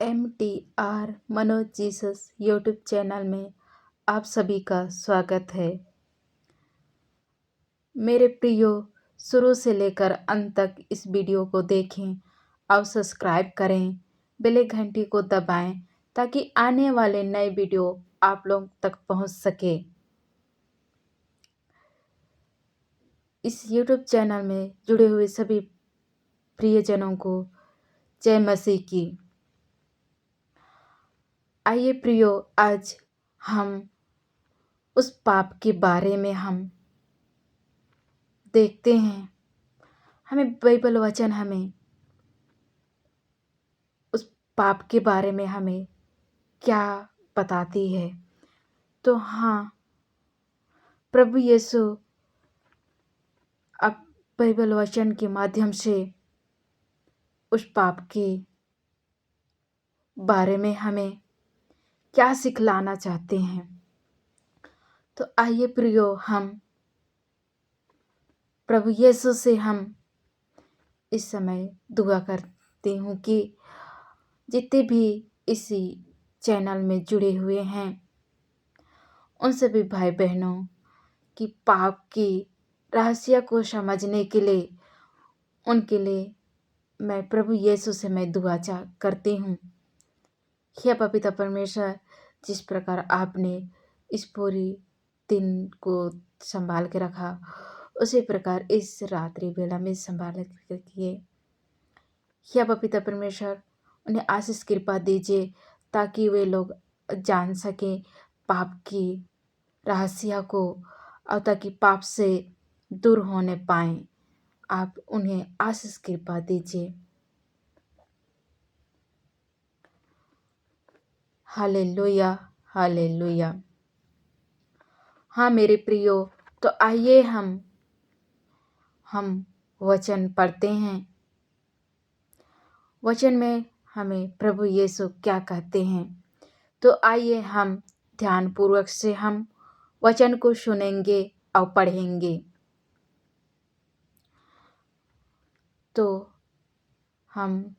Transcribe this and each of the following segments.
MTR Manoj Jesus YouTube channel में आप सभी का स्वागत है। मेरे प्रियो, शुरू से लेकर अंत तक इस वीडियो को देखें और सब्सक्राइब करें, बेल घंटी को दबाएं ताकि आने वाले नए वीडियो आप लोग तक पहुंच सके। इस यूट्यूब चैनल में जुड़े हुए सभी प्रियजनों को जय मसीह की। आइए प्रियो, आज हम उस पाप के बारे में हम देखते हैं। हमें बाइबल वचन हमें उस पाप के बारे में हमें क्या बताती है। तो हाँ, प्रभु यीशु अब बाइबल वचन के माध्यम से उस पाप के बारे में हमें क्या सिखलाना चाहते हैं। तो आइए प्रियो, हम प्रभु यीशु से हम इस समय दुआ करती हूँ कि जितने भी इसी चैनल में जुड़े हुए हैं उन सभी भाई बहनों की पाप की रहस्य को समझने के लिए उनके लिए मैं प्रभु यीशु से मैं दुआ करती हूँ। हे पवित्र परमेश्वर, जिस प्रकार आपने इस पूरी दिन को संभाल के रखा, उसी प्रकार इस रात्रि बेला में संभाल के रखिए। हे पवित्र परमेश्वर, उन्हें आशीष कृपा दीजिए ताकि वे लोग जान सकें पाप की रहस्य को और ताकि पाप से दूर होने पाएं। आप उन्हें आशीष कृपा दीजिए। Hallelujah, hallelujah. हाँ मेरे प्रियो, तो आइए हम वचन पढ़ते हैं। वचन में हमें प्रभु यीशु क्या कहते हैं। तो आइए हम ध्यान पूर्वक से हम वचन को सुनेंगे और पढ़ेंगे। तो हम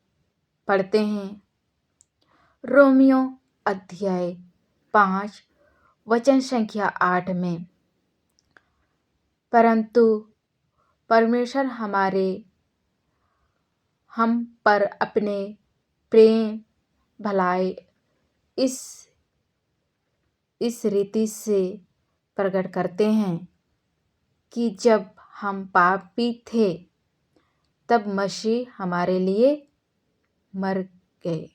पढ़ते हैं रोमियो अध्याय 5 वचन संख्या 8 में, परंतु परमेश्वर हम पर अपने प्रेम भलाई इस रीति से प्रकट करते हैं कि जब हम पापी थे तब मसीह हमारे लिए मर गए।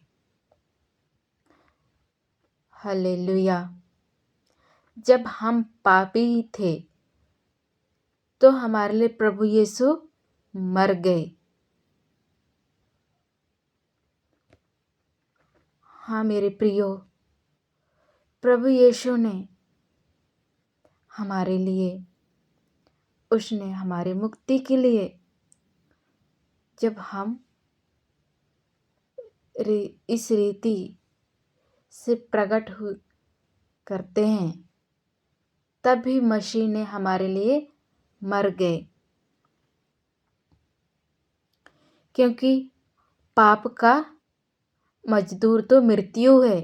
हालेलुया। जब हम पापी थे तो हमारे लिए प्रभु यीशु मर गए। हाँ मेरे प्रियो, प्रभु यीशु ने हमारे लिए, उसने हमारे मुक्ति के लिए जब हम इस रीति से प्रकट करते हैं तब भी मसीह ने हमारे लिए मर गए, क्योंकि पाप का मजदूर तो मृत्यु है,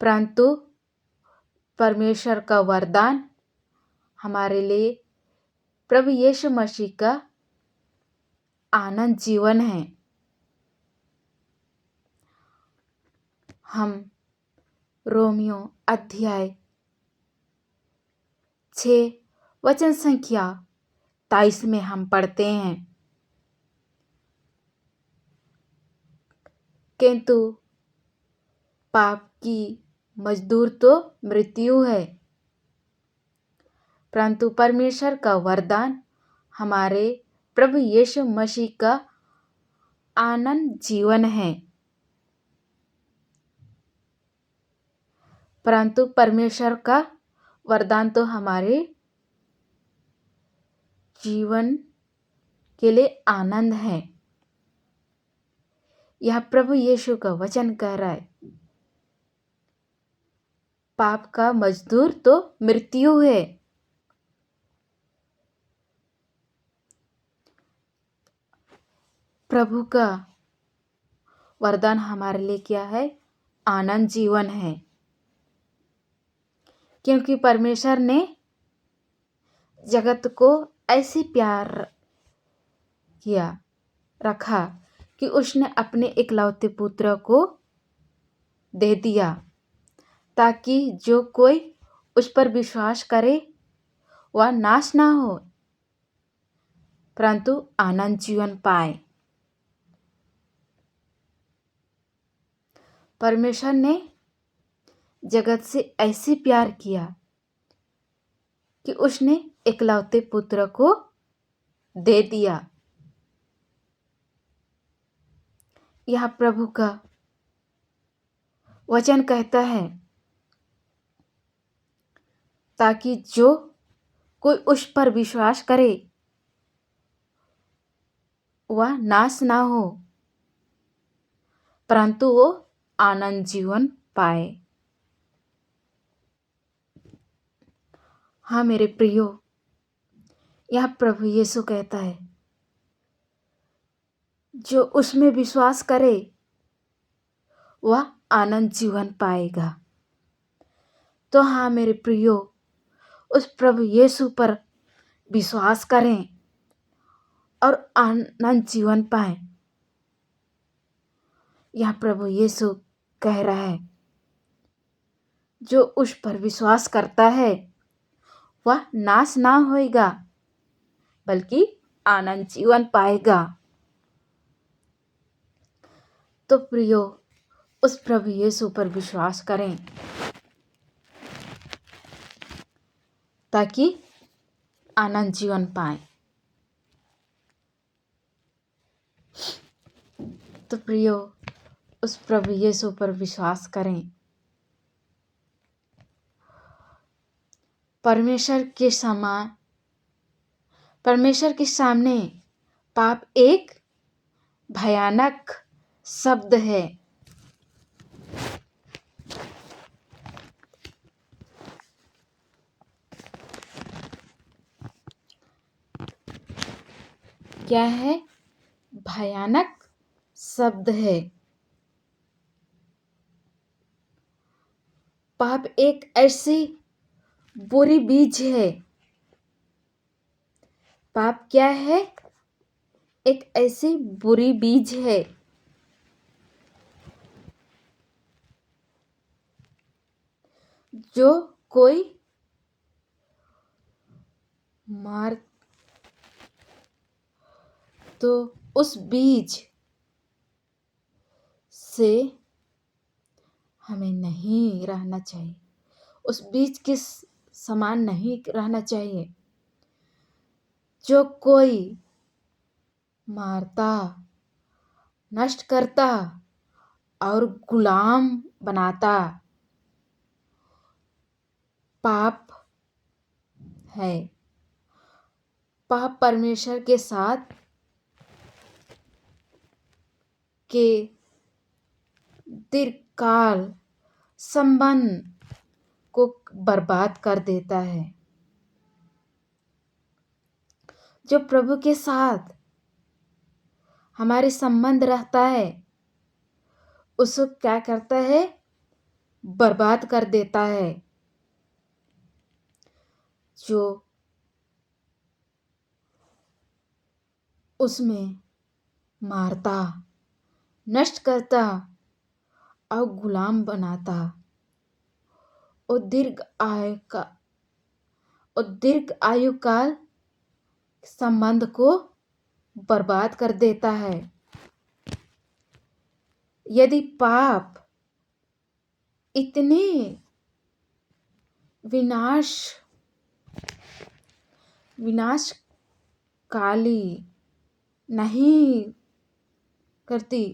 परंतु परमेश्वर का वरदान हमारे लिए प्रभु यीशु मसीह का आनंद जीवन है। हम रोमियो अध्याय 6 वचन संख्या 23 में हम पढ़ते हैं, किंतु पाप की मजदूर तो मृत्यु है, परंतु परमेश्वर का वरदान हमारे प्रभु यीशु मसीह का आनंद जीवन है। परंतु परमेश्वर का वरदान तो हमारे जीवन के लिए आनंद है। यह प्रभु यीशु का वचन कह रहा है, पाप का मजदूर तो मृत्यु है। प्रभु का वरदान हमारे लिए क्या है? आनंद जीवन है। क्योंकि परमेश्वर ने जगत को ऐसे प्यार किया रखा कि उसने अपने इकलौते पुत्र को दे दिया, ताकि जो कोई उस पर विश्वास करे वह नाश ना हो, परंतु आनंद जीवन पाए। परमेश्वर ने जगत से ऐसे प्यार किया कि उसने इकलौते पुत्र को दे दिया। यह प्रभु का वचन कहता है, ताकि जो कोई उस पर विश्वास करे वह नाश ना हो, परंतु वो आनंद जीवन पाए। हाँ मेरे प्रियो, यह प्रभु यीशु कहता है, जो उसमें विश्वास करे वह आनंद जीवन पाएगा। तो हाँ मेरे प्रियो, उस प्रभु यीशु पर विश्वास करें और आनंद जीवन पाएं। यह प्रभु यीशु कह रहा है, जो उस पर विश्वास करता है वह नाश ना होएगा, बल्कि आनंद जीवन पाएगा। तो प्रियो, उस प्रभु यीशु पर विश्वास करें, ताकि आनंद जीवन पाएं। तो प्रियो, उस प्रभु यीशु पर विश्वास करें। परमेश्वर के सामने पाप एक भयानक शब्द है। क्या है? भयानक शब्द है। पाप एक ऐसी बुरी बीज है। पाप क्या है? एक ऐसी बुरी बीज है जो कोई मार तो उस बीज से हमें नहीं रहना चाहिए, उस बीज के समान नहीं रहना चाहिए। जो कोई मारता, नष्ट करता और गुलाम बनाता, पाप है। पाप परमेश्वर के साथ के दीर्घकाल संबंध को बर्बाद कर देता है। जो प्रभु के साथ हमारे संबंध रहता है, उसको क्या करता है? बर्बाद कर देता है। जो उसमें मारता, नष्ट करता और गुलाम बनाता और दीर्घ आयु काल संबंध को बर्बाद कर देता है। यदि पाप इतने विनाशकाली नहीं करती,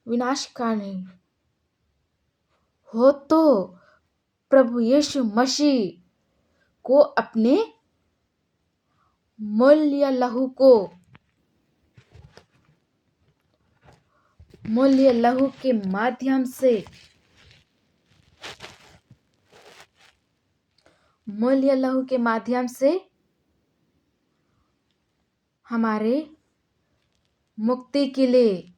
विनाशकाली हो, तो प्रभु यीशु मसीह को अपने मूल्य लहू के माध्यम से हमारे मुक्ति के लिए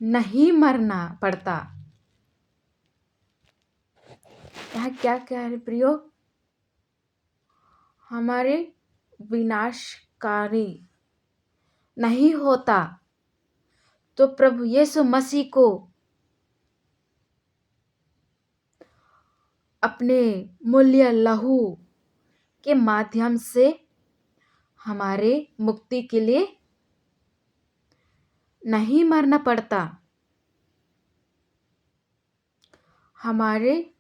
नहीं मरना पड़ता। यहाँ क्या कह रहे प्रियो, हमारे विनाशकारी नहीं होता तो प्रभु यीशु मसीह को अपने मूल्य लहू के माध्यम से हमारे मुक्ति के लिए नहीं मरना पड़ता। हमारे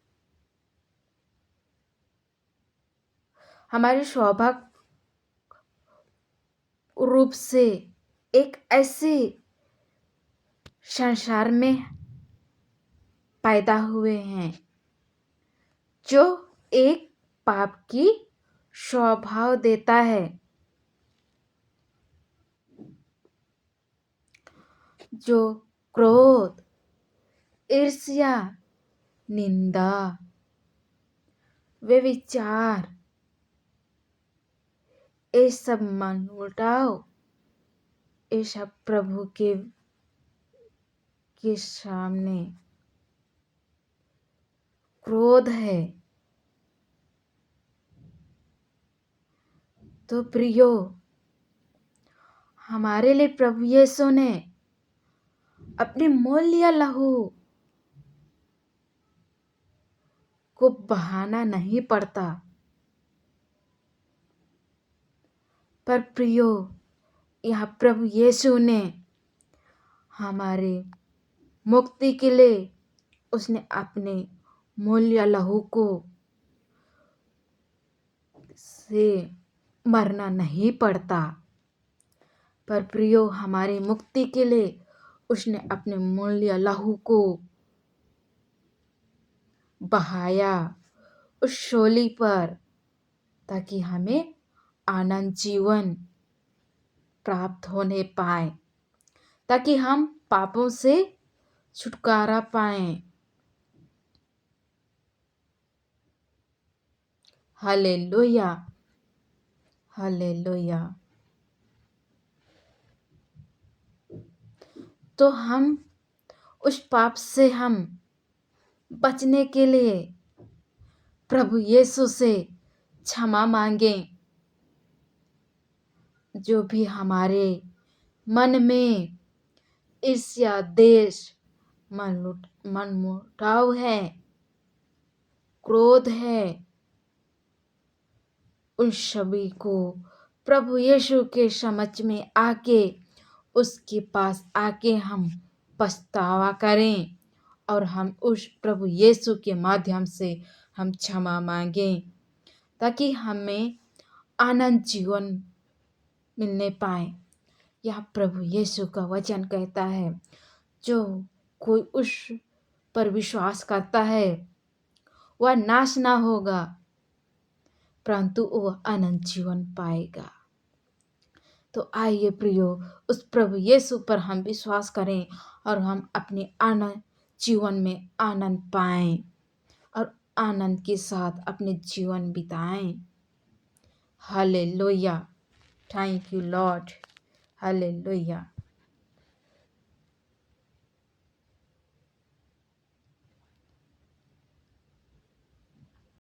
स्वाभाविक रूप से एक ऐसे संसार में पैदा हुए हैं जो एक पाप की स्वभाव देता है, जो क्रोध, ईर्ष्या, निंदा, व्यभिचार, ये सब मनमुटाव, ये सब प्रभु के सामने क्रोध है। तो प्रियो, हमारे लिए प्रभु यीशु ने अपने मूल्य लहू को बहाना नहीं पड़ता। पर प्रियो, यह प्रभु यीशु ने हमारे मुक्ति के लिए उसने अपने मूल्य लहू को से मरना नहीं पड़ता। पर प्रियो, हमारे मुक्ति के लिए उसने अपने मूल्य लहू को बहाया उस शोली पर, ताकि हमें आनंद जीवन प्राप्त होने पाए, ताकि हम पापों से छुटकारा पाएं। Hallelujah, hallelujah. तो हम उस पाप से हम बचने के लिए प्रभु यीशु से क्षमा मांगें। जो भी हमारे मन में ईर्ष्या, द्वेष, मनमुटाव है, क्रोध है, उन सभी को प्रभु यीशु के समक्ष में आके, उसके पास आके हम पछतावा करें और हम उस प्रभु यीशु के माध्यम से हम क्षमा मांगें, ताकि हमें आनंद जीवन मिलने पाए। यह प्रभु यीशु का वचन कहता है, जो कोई उस पर विश्वास करता है वह नाश ना होगा, परंतु वह अनंत जीवन पाएगा। तो आइए प्रियो, उस प्रभु यीशु पर हम विश्वास करें और हम अपने आनंद जीवन में आनंद पाएं और आनंद के साथ अपने जीवन बिताएं। Hallelujah, thank you Lord, hallelujah.